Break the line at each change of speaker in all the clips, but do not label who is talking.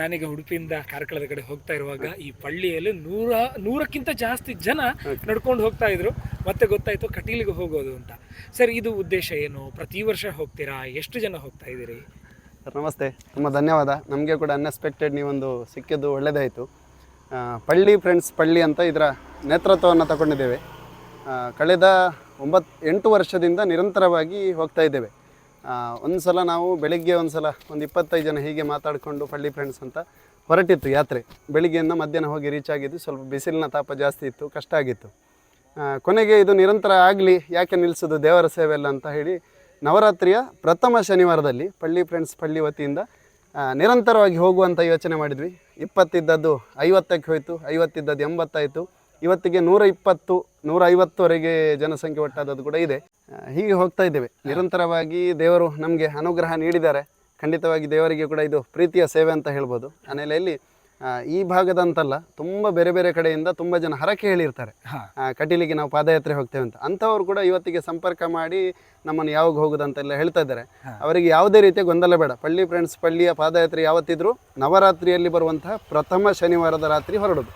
ನಾನೀಗ ಉಡುಪಿಯಿಂದ ಕಾರ್ಕಳದ ಕಡೆ ಹೋಗ್ತಾ ಇರುವಾಗ ಈ ಪಳ್ಳಿಯಲ್ಲಿ ನೂರಕ್ಕಿಂತ ಜಾಸ್ತಿ ಜನ ನಡ್ಕೊಂಡು ಹೋಗ್ತಾ ಇದ್ರು. ಮತ್ತೆ ಗೊತ್ತಾಯ್ತು ಕಟೀಲಿಗೆ ಹೋಗೋದು ಅಂತ. ಸರ್, ಇದು ಉದ್ದೇಶ ಏನು? ಪ್ರತಿ ವರ್ಷ ಹೋಗ್ತೀರಾ? ಎಷ್ಟು ಜನ ಹೋಗ್ತಾ ಇದ್ದೀರಿ?
ಸರ್ ನಮಸ್ತೆ, ತುಂಬ ಧನ್ಯವಾದ. ನಮಗೆ ಕೂಡ ಅನ್ಎಕ್ಸ್ಪೆಕ್ಟೆಡ್ ನೀವೊಂದು ಸಿಕ್ಕಿದ್ದು ಒಳ್ಳೆಯದಾಯಿತು. ಪಳ್ಳಿ ಫ್ರೆಂಡ್ಸ್ ಪಳ್ಳಿ ಅಂತ ಇದರ ನೇತೃತ್ವವನ್ನು ತಗೊಂಡಿದ್ದೇವೆ. ಕಳೆದ 8 ವರ್ಷದಿಂದ ನಿರಂತರವಾಗಿ ಹೋಗ್ತಾ ಇದ್ದೇವೆ. ಒಂದು ಸಲ ನಾವು ಬೆಳಿಗ್ಗೆ ಒಂದು 25 ಜನ ಹೀಗೆ ಮಾತಾಡಿಕೊಂಡು ಪಳ್ಳಿ ಫ್ರೆಂಡ್ಸ್ ಅಂತ ಹೊರಟಿತ್ತು ಯಾತ್ರೆ. ಬೆಳಿಗ್ಗೆಯಿಂದ ಮಧ್ಯಾಹ್ನ ಹೋಗಿ ರೀಚ್ ಆಗಿದ್ದು. ಸ್ವಲ್ಪ ಬಿಸಿಲಿನ ತಾಪ ಜಾಸ್ತಿ ಇತ್ತು, ಕಷ್ಟ ಆಗಿತ್ತು. ಕೊನೆಗೆ ಇದು ನಿರಂತರ ಆಗಲಿ, ಯಾಕೆ ನಿಲ್ಲಿಸೋದು, ದೇವರ ಸೇವೆ ಅಲ್ಲ ಅಂತ ಹೇಳಿ ನವರಾತ್ರಿಯ ಪ್ರಥಮ ಶನಿವಾರದಲ್ಲಿ ಪಳ್ಳಿ ಫ್ರೆಂಡ್ಸ್ ಪಳ್ಳಿ ವತಿಯಿಂದ ನಿರಂತರವಾಗಿ ಹೋಗುವಂಥ ಯೋಚನೆ ಮಾಡಿದ್ವಿ. 20 ಇದ್ದದ್ದು 50ಕ್ಕೆ ಹೋಯಿತು, 50 ಇದ್ದದ್ದು 80 ಆಯಿತು. ಇವತ್ತಿಗೆ 120, 150ವರೆಗೆ ಜನಸಂಖ್ಯೆ ಒಟ್ಟಾದದ್ದು ಕೂಡ ಇದೆ. ಹೀಗೆ ಹೋಗ್ತಾ ಇದ್ದೇವೆ ನಿರಂತರವಾಗಿ. ದೇವರು ನಮಗೆ ಅನುಗ್ರಹ ನೀಡಿದ್ದಾರೆ. ಖಂಡಿತವಾಗಿ ದೇವರಿಗೆ ಕೂಡ ಇದು ಪ್ರೀತಿಯ ಸೇವೆ ಅಂತ ಹೇಳ್ಬೋದು. ಆ ನೆಲೆಯಲ್ಲಿ ಈ ಭಾಗದಂತಲ್ಲ, ತುಂಬ ಬೇರೆ ಬೇರೆ ಕಡೆಯಿಂದ ತುಂಬ ಜನ ಹರಕೆ ಹೇಳಿರ್ತಾರೆ, ಕಟೀಲಿಗೆ ನಾವು ಪಾದಯಾತ್ರೆ ಹೋಗ್ತೇವೆ ಅಂತ. ಅಂಥವ್ರು ಕೂಡ ಇವತ್ತಿಗೆ ಸಂಪರ್ಕ ಮಾಡಿ ನಮ್ಮನ್ನು ಯಾವಾಗ ಹೋಗೋದಂತೆಲ್ಲ ಹೇಳ್ತಾ ಇದ್ದಾರೆ. ಅವರಿಗೆ ಯಾವುದೇ ರೀತಿಯ ಗೊಂದಲ ಬೇಡ. ಪಳ್ಳಿ ಫ್ರೆಂಡ್ಸ್ ಪಳ್ಳಿಯ ಪಾದಯಾತ್ರೆ ಯಾವತ್ತಿದ್ರು ನವರಾತ್ರಿಯಲ್ಲಿ ಬರುವಂತಹ ಪ್ರಥಮ ಶನಿವಾರದ ರಾತ್ರಿ ಹೊರಡುದು.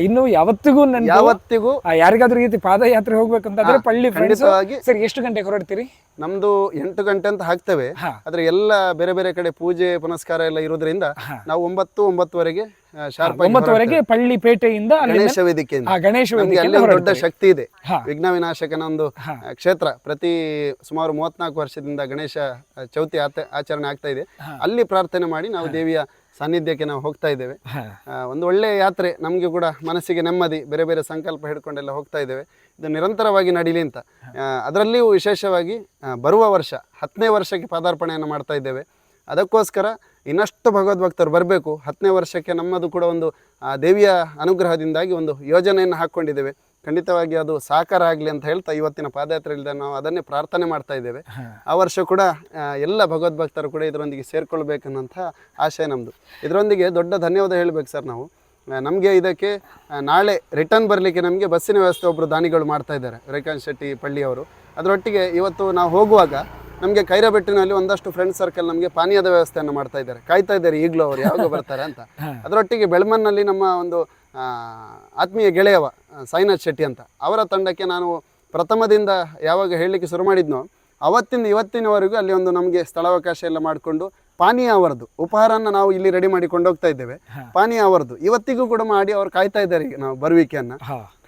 ಇನ್ನು ಯಾವತ್ತಿಗೂ ಯಾರಿಗಾದ್ರೂ ರೀತಿ ಪಾದಯಾತ್ರೆ ಹೋಗ್ಬೇಕಂತಂದ್ರೆ ಪಳ್ಳಿ ಖಂಡಿತವಾಗಿ. ಸರಿ, ಎಷ್ಟು ಗಂಟೆಗೆ ಹೊರಡ್ತೀರಿ?
ನಮ್ದು 8 ಗಂಟೆ ಅಂತ ಹಾಕ್ತೇವೆ. ಆದ್ರೆ ಎಲ್ಲ ಬೇರೆ ಬೇರೆ ಕಡೆ ಪೂಜೆ ಪುನಸ್ಕಾರ ಎಲ್ಲ ಇರೋದ್ರಿಂದ ನಾವು 9-9:30ವರೆಗೆ ಶಾರ್ಪ್
9:00ವರೆಗೆ ಪಳ್ಳಿ ಪೇಟೆಯಿಂದ
ಗಣೇಶ ವೇದಿಕೆಯಿಂದ ಅಲ್ಲಿ ದೊಡ್ಡ ಶಕ್ತಿ ಇದೆ. ವಿಘ್ನ ವಿನಾಶಕನ ಒಂದು ಕ್ಷೇತ್ರ. ಪ್ರತಿ ಸುಮಾರು 34 ವರ್ಷದಿಂದ ಗಣೇಶ ಚೌತಿ ಆಚರಣೆ ಆಗ್ತಾ ಇದೆ. ಅಲ್ಲಿ ಪ್ರಾರ್ಥನೆ ಮಾಡಿ ನಾವು ದೇವಿಯ ಸಾನ್ನಿಧ್ಯಕ್ಕೆ ನಾವು ಹೋಗ್ತಾ ಇದ್ದೇವೆ. ಒಂದು ಒಳ್ಳೆಯ ಯಾತ್ರೆ. ನಮಗೆ ಕೂಡ ಮನಸ್ಸಿಗೆ ನೆಮ್ಮದಿ. ಬೇರೆ ಬೇರೆ ಸಂಕಲ್ಪ ಹಿಡ್ಕೊಂಡೆಲ್ಲ ಹೋಗ್ತಾ ಇದ್ದೇವೆ. ಇದು ನಿರಂತರವಾಗಿ ನಡೀಲಿ ಅಂತ. ಅದರಲ್ಲಿಯೂ ವಿಶೇಷವಾಗಿ ಬರುವ ವರ್ಷ 10ನೇ ವರ್ಷಕ್ಕೆ ಪಾದಾರ್ಪಣೆಯನ್ನು ಮಾಡ್ತಾ ಇದ್ದೇವೆ. ಅದಕ್ಕೋಸ್ಕರ ಇನ್ನಷ್ಟು ಭಗವದ್ಭಕ್ತರು ಬರಬೇಕು. 10ನೇ ವರ್ಷಕ್ಕೆ ನಮ್ಮದು ಕೂಡ ಒಂದು ದೇವಿಯ ಅನುಗ್ರಹದಿಂದಾಗಿ ಒಂದು ಯೋಜನೆಯನ್ನು ಹಾಕ್ಕೊಂಡಿದ್ದೇವೆ. ಖಂಡಿತವಾಗಿ ಅದು ಸಾಕಾರ ಆಗಲಿ ಅಂತ ಹೇಳ್ತಾ ಇವತ್ತಿನ ಪಾದಯಾತ್ರೆಯಿಂದ ನಾವು ಅದನ್ನೇ ಪ್ರಾರ್ಥನೆ ಮಾಡ್ತಾ ಇದ್ದೇವೆ. ಆ ವರ್ಷ ಕೂಡ ಎಲ್ಲ ಭಗವದ್ಭಕ್ತರು ಕೂಡ ಇದರೊಂದಿಗೆ ಸೇರ್ಕೊಳ್ಬೇಕನ್ನೋಂಥ ಆಶಯ ನಮ್ಮದು. ಇದರೊಂದಿಗೆ ದೊಡ್ಡ ಧನ್ಯವಾದ ಹೇಳಬೇಕು ಸರ್. ನಾವು ನಮಗೆ ಇದಕ್ಕೆ ನಾಳೆ ರಿಟರ್ನ್ ಬರಲಿಕ್ಕೆ ನಮಗೆ ಬಸ್ಸಿನ ವ್ಯವಸ್ಥೆ ಒಬ್ಬರು ದಾನಿಗಳು ಮಾಡ್ತಾ ಇದ್ದಾರೆ, ರೇಖಾಂತ್ ಶೆಟ್ಟಿ ಪಳ್ಳಿಯವರು. ಅದರೊಟ್ಟಿಗೆ ಇವತ್ತು ನಾವು ಹೋಗುವಾಗ ನಮಗೆ ಕೈರಬೆಟ್ಟಿನಲ್ಲಿ ಒಂದಷ್ಟು ಫ್ರೆಂಡ್ ಸರ್ಕಲ್ ನಮಗೆ ಪಾನೀಯದ ವ್ಯವಸ್ಥೆಯನ್ನು ಮಾಡ್ತಾ ಇದ್ದಾರೆ. ಕಾಯ್ತಾ ಇದ್ದಾರೆ ಈಗಲೂ ಅವರು ಯಾವಾಗ ಬರ್ತಾರೆ ಅಂತ. ಅದರೊಟ್ಟಿಗೆ ಬೆಳಮನ್ನಲ್ಲಿ ನಮ್ಮ ಒಂದು ಆತ್ಮೀಯ ಗೆಳೆಯವ ಸಾಯಿನಾಥ್ ಶೆಟ್ಟಿ ಅಂತ, ಅವರ ತಂಡಕ್ಕೆ ನಾನು ಪ್ರಥಮದಿಂದ ಯಾವಾಗ ಹೇಳಲಿಕ್ಕೆ ಶುರು ಮಾಡಿದ್ನೋ ಅವತ್ತಿಂದ ಇವತ್ತಿನವರೆಗೂ ಅಲ್ಲಿ ಒಂದು ನಮಗೆ ಸ್ಥಳಾವಕಾಶ ಎಲ್ಲ ಮಾಡಿಕೊಂಡು ಪಾನೀಯ ಅವರದ್ದು ಉಪಹಾರನ ನಾವು ಇಲ್ಲಿ ರೆಡಿ ಮಾಡಿ ಕೊಂಡೋಗ್ತಾ ಇದ್ದೇವೆ. ಪಾನೀಯ ಅವರದ್ದು ಇವತ್ತಿಗೂ ಕೂಡ ಮಾಡಿ ಅವ್ರು ಕಾಯ್ತಾ ಇದ್ದಾರೆ ಈಗ ನಾವು ಬರುವಿಕೆಯನ್ನು.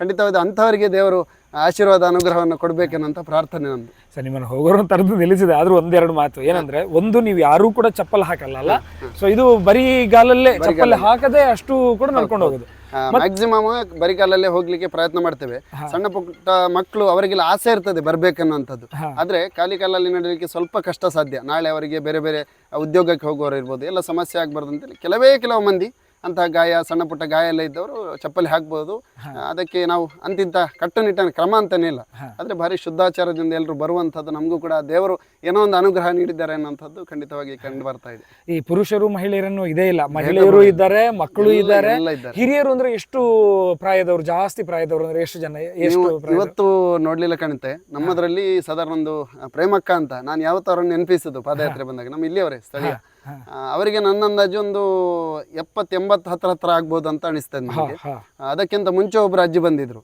ಖಂಡಿತವಾದ ಅಂಥವರಿಗೆ ದೇವರು ಆಶೀರ್ವಾದ ಅನುಗ್ರಹವನ್ನು ಕೊಡ್ಬೇಕನ್ನಂತ ಪ್ರಾರ್ಥನೆ ನಮ್ದು.
ಸರ್, ನಿಮ್ಮನ್ನು ಹೋಗೋರು ತರದ್ದು ನಿಲ್ಲಿಸಿದೆ. ಆದ್ರೂ 1-2 ಮಾತು ಏನಂದ್ರೆ, ಒಂದು ನೀವು ಯಾರೂ ಕೂಡ ಚಪ್ಪಲ್ ಹಾಕಲ್ಲ. ಸೊ ಇದು ಬರೀ ಗಾಲಲ್ಲೇ ಚಪ್ಪಲ್ ಹಾಕದೆ ಅಷ್ಟು ಕೂಡ ನಡ್ಕೊಂಡು ಹೋಗೋದು.
ಮ್ಯಾಕ್ಸಿಮಮ್ ಬರಿಗಾಲಲ್ಲೇ ಹೋಗ್ಲಿಕ್ಕೆ ಪ್ರಯತ್ನ ಮಾಡ್ತೇವೆ. ಸಣ್ಣ ಪುಟ್ಟ ಮಕ್ಕಳು ಅವರಿಗೆಲ್ಲ ಆಸೆ ಇರ್ತದೆ ಬರ್ಬೇಕನ್ನುವಂಥದ್ದು. ಆದ್ರೆ ಖಾಲಿ ಕಾಲಲ್ಲಿ ನಡೀಲಿಕ್ಕೆ ಸ್ವಲ್ಪ ಕಷ್ಟ ಸಾಧ್ಯ. ನಾಳೆ ಅವರಿಗೆ ಬೇರೆ ಬೇರೆ ಉದ್ಯೋಗಕ್ಕೆ ಹೋಗೋರು ಇರ್ಬೋದು, ಎಲ್ಲ ಸಮಸ್ಯೆ ಆಗ್ಬಾರ್ದು ಅಂತೇಳಿ ಕೆಲವು ಮಂದಿ ಅಂತಹ ಗಾಯ, ಸಣ್ಣ ಪುಟ್ಟ ಗಾಯ ಎಲ್ಲ ಇದ್ದವರು ಚಪ್ಪಲಿ ಹಾಕ್ಬೋದು. ಅದಕ್ಕೆ ನಾವು ಅಂತಿಂತ ಕಟ್ಟುನಿಟ್ಟಿನ ಕ್ರಮ ಅಂತಾನೆ ಇಲ್ಲ. ಆದ್ರೆ ಭಾರಿ ಶುದ್ಧಾಚಾರದಿಂದ ಎಲ್ಲರೂ ಬರುವಂಥದ್ದು, ನಮಗೂ ಕೂಡ ದೇವರು ಏನೋ ಒಂದು ಅನುಗ್ರಹ ನೀಡಿದ್ದಾರೆ ಅನ್ನೋಂಥದ್ದು ಖಂಡಿತವಾಗಿ ಕಂಡು ಬರ್ತಾ ಇದೆ.
ಈ ಪುರುಷರು ಮಹಿಳೆಯರನ್ನು ಇದೇ ಇಲ್ಲ, ಮಹಿಳೆಯರು ಇದ್ದಾರೆ, ಮಕ್ಕಳು ಇದ್ದಾರೆ, ಹಿರಿಯರು ಅಂದ್ರೆ ಎಷ್ಟು ಪ್ರಾಯದವರು, ಜಾಸ್ತಿ ಪ್ರಾಯದವರು ಅಂದ್ರೆ ಎಷ್ಟು ಜನ?
ಇವತ್ತು ನೋಡ್ಲಿಲ್ಲ ಕಾಣುತ್ತೆ. ನಮ್ಮದ್ರಲ್ಲಿ ಸಾಧಾರಣ ಒಂದು ಪ್ರೇಮಕ್ಕ ಅಂತ ನಾನು ಯಾವತ್ತೂ ಅವರನ್ನು ನೆನಪಿಸುದು ಪಾದಯಾತ್ರೆ ಬಂದಾಗ. ನಮ್ಮ ಇಲ್ಲಿಯವರೇ ಸ್ಥಳೀಯ. ಅವರಿಗೆ ನನ್ನ ಅಂದಾಜು ಒಂದು 70-80 ಹತ್ರ ಆಗ್ಬೋದು ಅಂತ ಅನಿಸ್ತದೆ ನನಗೆ. ಅದಕ್ಕಿಂತ ಮುಂಚೆ ಒಬ್ರು ಅಜ್ಜಿ ಬಂದಿದ್ರು.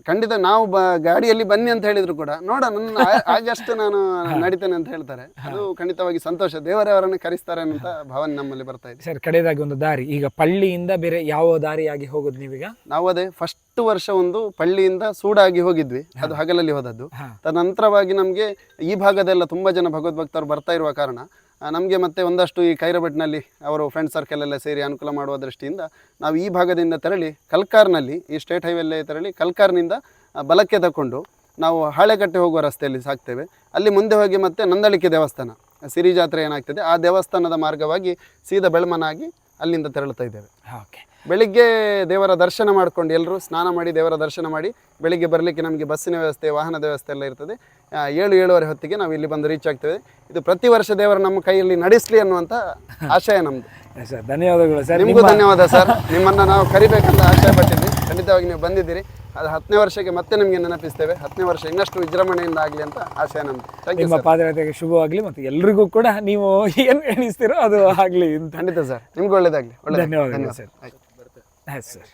ಖಂಡಿತ ನಾವು ಗಾಡಿಯಲ್ಲಿ ಬನ್ನಿ ಅಂತ ಹೇಳಿದ್ರು ಕೂಡ ನೋಡ ನನ್ನ ಆಗಷ್ಟು ನಾನು ನಡಿತೇನೆ ಅಂತ ಹೇಳ್ತಾರೆ. ಅದು ಖಂಡಿತವಾಗಿ ಸಂತೋಷ. ದೇವರೇ ಅವರನ್ನು ಕರೆಸ್ತಾರೆ ಅಂತ ಭಾವನೆ ನಮ್ಮಲ್ಲಿ ಬರ್ತಾ ಇದೆ.
ಸರ್, ಕಡೆಯದಾಗಿ ಒಂದು ದಾರಿ, ಈಗ ಪಳ್ಳಿಯಿಂದ ಬೇರೆ ಯಾವ ದಾರಿಯಾಗಿ ಹೋಗೋದು ನೀವೀಗ?
ನಾವು ಅದೇ ಫಸ್ಟ್ ವರ್ಷ ಒಂದು ಪಳ್ಳಿಯಿಂದ ಸೂಡಾಗಿ ಹೋಗಿದ್ವಿ, ಅದು ಹಗಲಲ್ಲಿ ಹೋದದ್ದು. ತದನಂತರವಾಗಿ ನಮಗೆ ಈ ಭಾಗದೆಲ್ಲ ತುಂಬಾ ಜನ ಭಗವದ್ಭಕ್ತರು ಬರ್ತಾ ಇರುವ ಕಾರಣ ನಮಗೆ ಮತ್ತೆ ಒಂದಷ್ಟು ಈ ಕೈರಬೆಟ್ನಲ್ಲಿ ಅವರು ಫ್ರೆಂಡ್ ಸರ್ಕಲ್ ಎಲ್ಲ ಸೇರಿ ಅನುಕೂಲ ಮಾಡುವ ದೃಷ್ಟಿಯಿಂದ ನಾವು ಈ ಭಾಗದಿಂದ ತೆರಳಿ ಕಲ್ಕಾರ್ನಲ್ಲಿ, ಈ ಸ್ಟೇಟ್ ಹೈವೇಲ್ಲೇ ತೆರಳಿ ಕಲ್ಕಾರ್ನಿಂದ ಬಲಕ್ಕೆ ತಗೊಂಡು ನಾವು ಹಾಳೆಗಟ್ಟೆ ಹೋಗುವ ರಸ್ತೆಯಲ್ಲಿ ಸಾಕ್ತೇವೆ. ಅಲ್ಲಿ ಮುಂದೆ ಹೋಗಿ ಮತ್ತೆ ನಂದಳಿಕೆ ದೇವಸ್ಥಾನ, ಸಿರಿ ಜಾತ್ರೆ ಏನಾಗ್ತದೆ ಆ ದೇವಸ್ಥಾನದ ಮಾರ್ಗವಾಗಿ ಸೀದಾ ಬೆಳಮನಾಗಿ ಅಲ್ಲಿಂದ ತೆರಳುತ್ತಾ ಇದ್ದೇವೆ. ಬೆಳಿಗ್ಗೆ ದೇವರ ದರ್ಶನ ಮಾಡ್ಕೊಂಡು ಎಲ್ಲರೂ ಸ್ನಾನ ಮಾಡಿ ದೇವರ ದರ್ಶನ ಮಾಡಿ ಬೆಳಿಗ್ಗೆ ಬರಲಿಕ್ಕೆ ನಮಗೆ ಬಸ್ಸಿನ ವ್ಯವಸ್ಥೆ, ವಾಹನದ ವ್ಯವಸ್ಥೆ ಎಲ್ಲ ಇರ್ತದೆ. 7-7:30 ಹೊತ್ತಿಗೆ ನಾವು ಇಲ್ಲಿ ಬಂದು ರೀಚ್ ಆಗ್ತೇವೆ. ಇದು ಪ್ರತಿ ವರ್ಷ ದೇವರು ನಮ್ಮ ಕೈಯಲ್ಲಿ ನಡೆಸಲಿ ಅನ್ನುವಂಥ ಆಶಯ ನಮ್ಮದು.
ಸರ್, ಧನ್ಯವಾದಗಳು ಸರ್.
ನಿಮಗೂ ಧನ್ಯವಾದ ಸರ್. ನಿಮ್ಮನ್ನು ನಾವು ಕರಿಬೇಕಂತ ಆಶಯ ಪಟ್ಟಿದ್ವಿ. ಖಂಡಿತವಾಗಿ ನೀವು ಬಂದಿದ್ದೀರಿ. ಅದು 10ನೇ ವರ್ಷಕ್ಕೆ ಮತ್ತೆ ನಿಮಗೆ ನೆನಪಿಸ್ತೇವೆ. 10ನೇ ವರ್ಷ ಇನ್ನಷ್ಟು ವಿಜೃಂಭಣೆಯಿಂದ ಆಗಲಿ ಅಂತ ಆಶಯ ನಮ್ದು. ಥ್ಯಾಂಕ್ ಯು
ನಿಮ್ಮ ಪಾದಯಾತ್ರೆಗೆ ಶುಭವಾಗಲಿ ಮತ್ತು ಎಲ್ರಿಗೂ ಕೂಡ ನೀವು ಏನು ಎಣಿಸ್ತೀರೋ ಅದು ಆಗಲಿ ಅಂತ.
ಖಂಡಿತ ಸರ್, ನಿಮ್ಗೆ ಒಳ್ಳೇದಾಗಲಿ.
ಧನ್ಯವಾದಗಳು ಸರ್. ಆಯ್ತು ಸರ್.